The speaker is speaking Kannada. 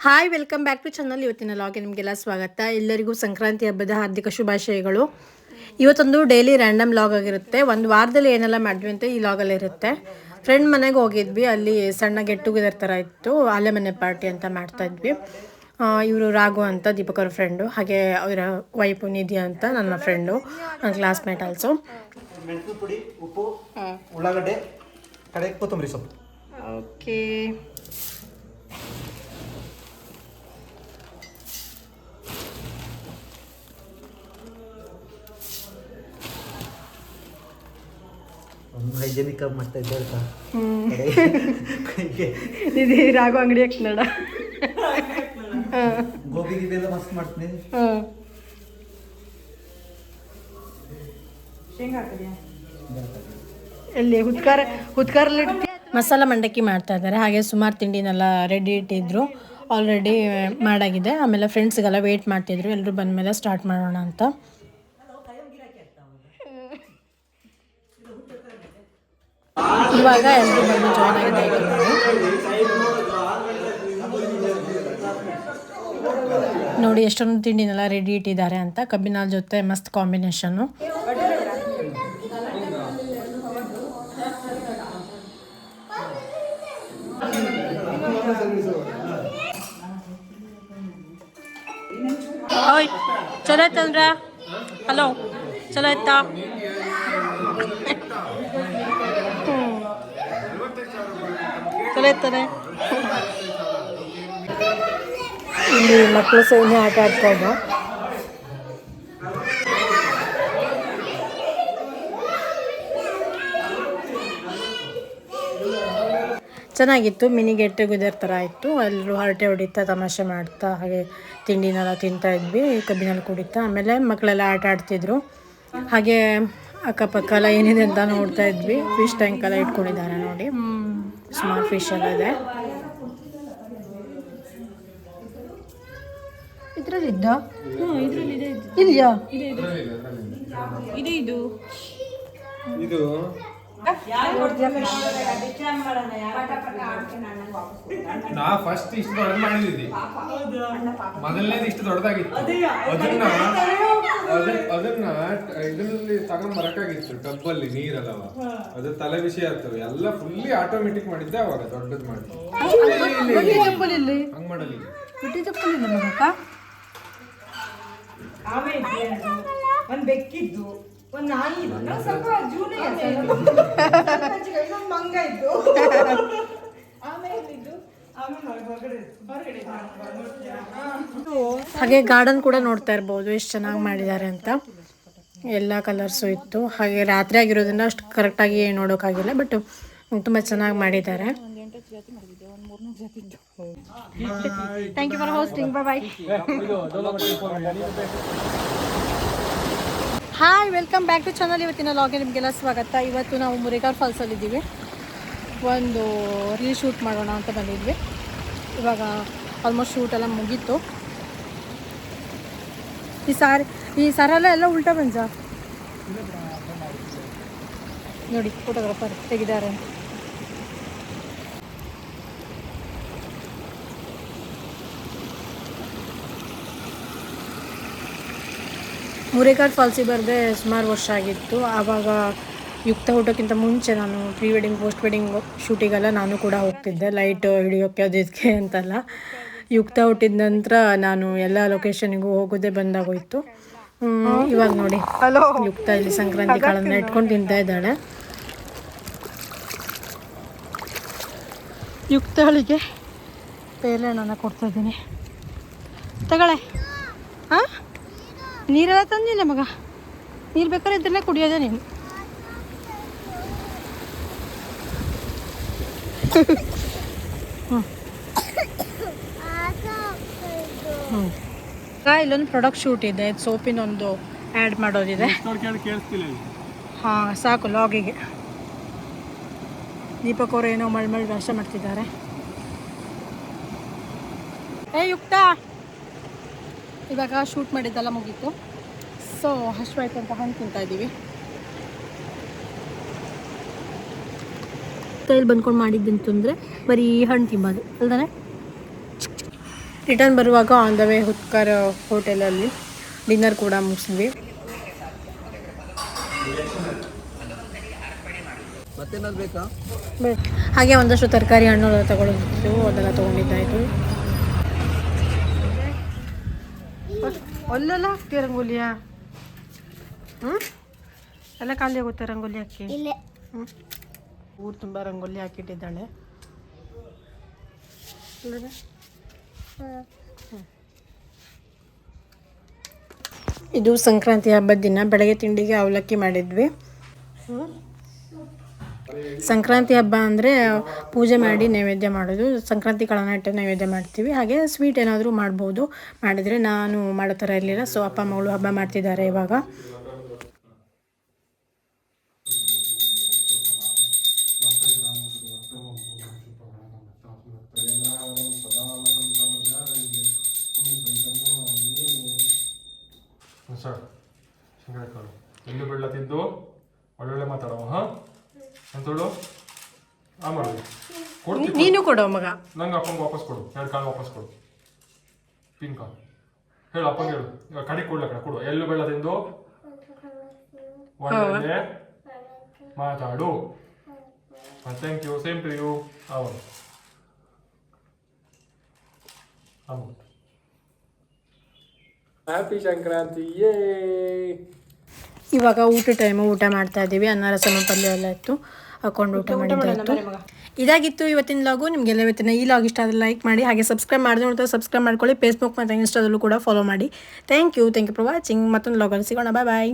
Hi welcome back to channel. ಇವತ್ತಿನ ಲಾಗ್ಗೆ ನಿಮಗೆಲ್ಲ ಸ್ವಾಗತ. ಎಲ್ಲರಿಗೂ ಸಂಕ್ರಾಂತಿ ಹಬ್ಬದ ಹಾರ್ದಿಕ ಶುಭಾಶಯಗಳು. ಇವತ್ತೊಂದು ಡೈಲಿ ರ್ಯಾಂಡಮ್ ಲಾಗ್ ಆಗಿರುತ್ತೆ. ಒಂದು ವಾರದಲ್ಲಿ ಏನೆಲ್ಲ ಮಾಡಿದ್ವಿ ಅಂತ ಈ ಲಾಗಲ್ಲಿ ಇರುತ್ತೆ. ಫ್ರೆಂಡ್ ಮನೆಗೆ ಹೋಗಿದ್ವಿ, ಅಲ್ಲಿ ಸಣ್ಣ ಗೆಟ್ ಟುಗೆದರ್ ಥರ ಇತ್ತು, ಆಲೆ ಮನೆ ಪಾರ್ಟಿ ಅಂತ ಮಾಡ್ತಾ ಇದ್ವಿ. ಇವರು ರಾಘು ಅಂತ ದೀಪಕ್ ಅವ್ರ ಫ್ರೆಂಡು, ಹಾಗೆ ಅವರ ವೈಫು ನಿಧಿ ಅಂತ ನನ್ನ ಫ್ರೆಂಡು, ನನ್ನ ಕ್ಲಾಸ್ಮೇಟ್ ಆಲ್ಸೋ. ಮೆಣಸು ಪುಡಿ, ಉಪ್ಪು, ಉಳ್ಳಾಗಡ್ಡೆ, ಕಡೆ ಕೊತ್ತಂಬರಿ ಸೊಪ್ಪು. ಓಕೆ, ಹೈಜೆನಿಕ್ ಆಗಿ ಮಾಡ್ತಾ ಇದ್ದಾರೆ. ಇದು ರಾಘು ಅಂಗಡಿ ಕನ್ನಡ ಗೋಬಿ ಗಿಬಿ ಮಸ್ತ್ ಮಾಡ್ತೀನಿ. ಎಲ್ಲಿ ಹುತ್ಕಾರಲ್ಲಿ ಮಸಾಲ ಮಂಡಕ್ಕಿ ಮಾಡ್ತಾ ಇದ್ದಾರೆ. ಹಾಗೆ ಸುಮಾರು ತಿಂಡಿನೆಲ್ಲ ರೆಡಿ ಇಟ್ಟಿದ್ರು, ಆಲ್ರೆಡಿ ಮಾಡಾಗಿದೆ. ಆಮೇಲೆ ಫ್ರೆಂಡ್ಸ್ಗೆಲ್ಲ ವೆಯ್ಟ್ ಮಾಡ್ತಿದ್ರು, ಎಲ್ಲರೂ ಬಂದಮೇಲೆ ಸ್ಟಾರ್ಟ್ ಮಾಡೋಣ ಅಂತ. ಇವಾಗ ಎಲ್ಲರೂ ಬಂದು ಜಾಯ್ನ್ ಆಗಿದೆ. ನೋಡಿ ಎಷ್ಟೊಂದು ತಿಂಡಿನೆಲ್ಲ ರೆಡಿ ಇಟ್ಟಿದ್ದಾರೆ ಅಂತ. ಕಬ್ಬಿನ ಜೊತೆ ಮಸ್ತ್ ಕಾಂಬಿನೇಷನ್ನು. ಓಯ್ ಚಲೋ ಆಯ್ತಂದ್ರ? ಹಲೋ, ಚಲೋ ಆಯ್ತಾ? ಚಲೋ ಇರ್ತಾರೆ. ಇಲ್ಲಿ ಮಕ್ಕಳು ಸೈನ್ಯ ಆಟ ಆಡ್ತಾ ಇದ್ದ. ಚೆನ್ನಾಗಿತ್ತು, ಮಿನಿ ಗೆಟ್ ಟುಗೆದರ್ ಥರ ಇತ್ತು. ಎಲ್ಲರೂ ಹರಟೆ ಹೊಡಿತಾ ತಮಾಷೆ ಮಾಡ್ತಾ ಹಾಗೆ ತಿಂಡಿನೆಲ್ಲ ತಿಂತಾ ಇದ್ವಿ, ಕಬ್ಬಿನಲ್ಲಿ ಕುಡಿತಾ. ಆಮೇಲೆ ಮಕ್ಕಳೆಲ್ಲ ಆಟ ಆಡ್ತಿದ್ರು. ಹಾಗೆ ಅಕ್ಕಪಕ್ಕ ಎಲ್ಲ ಏನಿದೆ ಅಂತ ನೋಡ್ತಾ ಇದ್ವಿ. ಫಿಶ್ ಟ್ಯಾಂಕ್ ಎಲ್ಲ ಇಟ್ಕೊಂಡಿದ್ದಾರೆ ನೋಡಿ, ಸುಮಾರು ಫಿಶ್ ಎಲ್ಲ ಇದೆ. ಇದ್ರಲ್ಲಿದ್ದ ಇದೆಯಾ? ಇದು ನಾ ಫಸ್ಟ್ ಇಷ್ಟು ದೊಡ್ಡ ಮಾಡಿದ್ವಿ, ಮೊದಲನೇದು ಇಷ್ಟು ದೊಡ್ಡದಾಗಿತ್ತು. ಅದನ್ನ ಇದರಲ್ಲಿ ತಗೊಂಡ್ ಬರಕಾಗಿತ್ತು, ಟಬ್ಬಲ್ಲಿ ನೀರಲ್ಲವ, ಅದು ತಲೆ ವಿಷಯ ಆಗ್ತವೆ ಎಲ್ಲ ಫುಲ್ಲಿ ಆಟೋಮೆಟಿಕ್ ಮಾಡಿದ್ದೆ ಅವಾಗ. ದೊಡ್ಡದ್ ಮಾಡಿ ಹಂಗ್ ಮಾಡಲಿ ಒಂದ್ ಬೆಕ್ಕಿದ್ದು, ಒಂದ್ ನಾಯಿ ಇದ್ದು, ಸ್ವಲ್ಪ ಜೂನಿಯರ್ ಮಂಗ ಇದ್ದು, ಹಾಗೆ ಗಾರ್ಡನ್ ಕೂಡ ನೋಡ್ತಾ ಇರ್ಬೋದು ಎಷ್ಟು ಚೆನ್ನಾಗಿ ಮಾಡಿದ್ದಾರೆ ಅಂತ. ಎಲ್ಲ ಕಲರ್ಸು ಇತ್ತು. ಹಾಗೆ ರಾತ್ರಿ ಆಗಿರೋದ್ರಿಂದ ಅಷ್ಟು ಕರೆಕ್ಟಾಗಿ ನೋಡೋಕ್ಕಾಗಿಲ್ಲ, ಬಟ್ ತುಂಬ ಚೆನ್ನಾಗಿ ಮಾಡಿದ್ದಾರೆ. Thank you for hosting. Bye. Hi welcome back to channel. ಇವತ್ತಿನ ಲಾಗ್ಗೆ ನಿಮಗೆಲ್ಲ ಸ್ವಾಗತ. ಇವತ್ತು ನಾವು ಮುರೇಗಾರ್ ಫಾಲ್ಸಲ್ಲಿದ್ದೀವಿ. ಒಂದು ರೀಲ್ ಶೂಟ್ ಮಾಡೋಣ ಅಂತ ಬಂದಿದ್ವಿ. ಇವಾಗ ಆಲ್ಮೋಸ್ಟ್ ಶೂಟ್ ಎಲ್ಲ ಮುಗೀತು. ಈ ಸಾರೆಲ್ಲ ಎಲ್ಲ ಉಲ್ಟಾ ಬಂಜ ನೋಡಿ, ಫೋಟೋಗ್ರಾಫರ್ ತೆಗಿದ್ದಾರೆ. ಮುರೇಗಾರ್ ಫಾಲ್ಸಿಗೆ ಬರದೆ ಸುಮಾರು ವರ್ಷ ಆಗಿತ್ತು. ಆವಾಗ ಯುಕ್ತ ಊಟಕ್ಕಿಂತ ಮುಂಚೆ ನಾನು ಪ್ರೀ ವೆಡ್ಡಿಂಗ್ ಪೋಸ್ಟ್ ವೆಡ್ಡಿಂಗ್ ಶೂಟಿಗೆಲ್ಲ ನಾನು ಕೂಡ ಹೋಗ್ತಿದ್ದೆ, ಲೈಟ್ ಹಿಡಿಯೋಕ್ಕೆ ಅದಕ್ಕೆ ಅಂತಲ್ಲ. ಯುಕ್ತ ಹುಟ್ಟಿದ ನಂತರ ನಾನು ಎಲ್ಲ ಲೊಕೇಶನ್ನಿಗೂ ಹೋಗೋದೇ ಬಂದಾಗೋಯ್ತು. ಇವಾಗ ನೋಡಿ ಯುಕ್ತ ಇಲ್ಲಿ ಸಂಕ್ರಾಂತಿ ಕಾಳನ್ನ ಇಟ್ಕೊಂಡು ತಿಂತಾ ಇದ್ದಾಳೆ. ಯುಕ್ತಳಿಗೆ ಪೇಲೆ ಹಣ್ಣನ್ನು ಕೊಡ್ತಾಯಿದ್ದೀನಿ, ತಗೊಳ್ಳೆ. ಹಾಂ, ನೀರೆಲ್ಲ ತಂದಿಲ್ಲ ಮಗ, ನೀರು ಬೇಕಾದ್ರೆ ಇದ್ರಲ್ಲೇ ಕುಡಿಯೋದೇ ನೀನು. ಇಲ್ಲೊಂದು ಪ್ರಾಡಕ್ಟ್ ಶೂಟ್ ಇದೆ, ಸೋಪಿನೊಂದು ಆ್ಯಡ್ ಮಾಡೋದಿದೆ. ಹಾಂ ಸಾಕು ಲಾಗಿಗೆ. ದೀಪಕ್ ಅವರು ಏನೋ ಮಳ್ಮಳ್ ಭಾಷೆ ಮಾಡ್ತಿದ್ದಾರೆ. ಯುಕ್ತ ಇವಾಗ ಶೂಟ್ ಮಾಡಿದ್ದೆಲ್ಲ ಮುಗೀತು. ಸೊ ಹಶ್ವಾಯ್ತು ಅಂತ ಹಣ್ಣು ತಿಂತಾ ಇದ್ದೀವಿ. ಕೈಯಲ್ಲಿ ಬಂದ್ಕೊಂಡು ಮಾಡಿದ್ದಂತಂದರೆ ಬರೀ ಹಣ್ಣು ತಿಂಬೋದು ಅಲ್ದಾನೆ. ರಿಟರ್ನ್ ಬರುವಾಗ ಆನ್ ದ ವೇ ಹುತ್ಕರ್ ಹೋಟೆಲಲ್ಲಿ ಡಿನ್ನರ್ ಕೂಡ ಮುಗಿಸಿದ್ವಿ. ಹಾಗೆ ಒಂದಷ್ಟು ತರಕಾರಿ ಹಣ್ಣು ತಗೊಳ್ಳೋದಿತ್ತು, ಅದೆಲ್ಲ ತೊಗೊಂಡಿದ್ದಾಯಿತು. ಅಲ್ಲೆಲ್ಲ ಹಾಕ್ತೀಯ ರಂಗೋಲಿಯಾ? ಎಲ್ಲ ಖಾಲಿ ಆಗುತ್ತೆ ರಂಗೋಲಿ ಹಾಕಿ. ಊರು ತುಂಬ ರಂಗೋಲಿ ಹಾಕಿಟ್ಟಿದ್ದಾಳೆ. ಇದು ಸಂಕ್ರಾಂತಿ ಹಬ್ಬದ ದಿನ ಬೆಳಗ್ಗೆ ತಿಂಡಿಗೆ ಅವಲಕ್ಕಿ ಮಾಡಿದ್ವಿ. ಸಂಕ್ರಾಂತಿ ಹಬ್ಬ ಅಂದರೆ ಪೂಜೆ ಮಾಡಿ ನೈವೇದ್ಯ ಮಾಡೋದು. ಸಂಕ್ರಾಂತಿ ಕಳನ ಇಟ್ಟು ನೈವೇದ್ಯ ಮಾಡ್ತೀವಿ. ಹಾಗೆ ಸ್ವೀಟ್ ಏನಾದರೂ ಮಾಡ್ಬೋದು. ಮಾಡಿದರೆ ನಾನು ಮಾಡೋ ಥರ ಇರಲಿಲ್ಲ. ಸೊ ಅಪ್ಪ ಮಗಳು ಹಬ್ಬ ಮಾಡ್ತಿದ್ದಾರೆ ಇವಾಗ. ಶಂಕರಕಾಳು ಎಳ್ಳು ಬೆಳ್ಳ ತಿಂದು ಒಳ್ಳೊಳ್ಳೆ ಮಾತಾಡೋ. ಹಾಂ ಅಂತೇಳು ಆ ಮಾಡೋದು ಕೊಡ್ತೀನಿ. ನೀನು ಕೊಡೋ ಮಗ. ನಂಗೆ ಅಪ್ಪಂಗೆ ವಾಪಸ್ ಕೊಡು, 2 ಕಾಳು ವಾಪಸ್ ಕೊಡು. ಪಿಂಕ ಹೇಳು ಅಪ್ಪಂಗೆ ಹೇಳು. ಇವಾಗ ಕಡೆ ಕೊಡ್ಲ ಕಡೆ ಕೊಡು. ಎಳ್ಳು ಬೆಳ್ಳ ತಿಂದು ಒಳ್ಳೆ ಮಾತಾಡು. Thank you. Same to you. ಅವರು ಹ್ಯಾಪಿ ಸಂಕ್ರಾಂತಿ. ಇವಾಗ ಊಟ ಟೈಮು ಊಟ ಮಾಡ್ತಾ ಇದ್ದೀವಿ. ಅನ್ನ ರಸಮ ಪಲ್ಯ ಎಲ್ಲ ಇತ್ತು, ಹಾಕೊಂಡು ಊಟ ಮಾಡಿದ್ದಾಯಿತು. ಇದಾಗಿತ್ತು ಇವತ್ತಿನ ಲಾಗು. ನಿಮಗೆಲ್ಲ ಇವತ್ತಿನ ಈ ಲಾಗ್ ಇಷ್ಟ ಆದರೆ ಲೈಕ್ ಮಾಡಿ, ಹಾಗೆ ಸಬ್ಸ್ಕ್ರೈಬ್ ಮಾಡಿದ್ರೆ ನೋಡ್ತಾ ಸಬ್ಸ್ಕ್ರೈಬ್ ಮಾಡ್ಕೊಳ್ಳಿ. ಫೇಸ್ಬುಕ್ ಮತ್ತು ಇನ್ಸ್ಟಾದಲ್ಲೂ ಕೂಡ ಫಾಲೋ ಮಾಡಿ. Thank you for watching. ಮತ್ತೊಂದು ಲಾಗಲ್ಲಿ ಸಿಗೋಣ. ಬಾಯ್ ಬಾಯ್.